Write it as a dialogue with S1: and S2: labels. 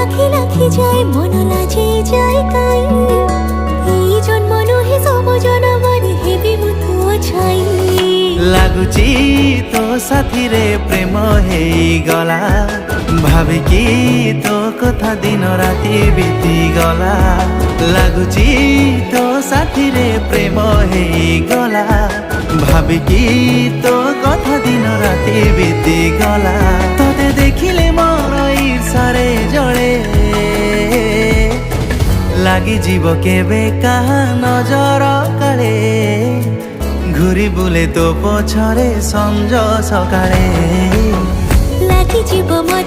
S1: আখি লাখি যায় মন লাজি যায় কাই এই জন্ম নহে সব জনমর হেবি মু তো ছাই
S2: ଲାଗୁଛି ତୋ ସାଥିରେ ପ୍ରେମ ହେଇଗଲା ଭାବିକି ତୋ କଥା ଦିନ ରାତି ବିତିଗଲା ଲାଗୁଛି ତୋ ସାଥିରେ ପ୍ରେମ ହେଇଗଲା ଭାବିକି ତୋ କଥା ଦିନ ରାତି ବିତିଗଲା ତତେ ଦେଖିଲେ ମୋର ଈର୍ଷାରେ ଜଳେ ଲାଗିଯିବ କେବେ କାହା ନଜର କାଳେ ঘুরি বুলে তো পছরে সঞ্জ সকালে
S1: লাগি জীব মত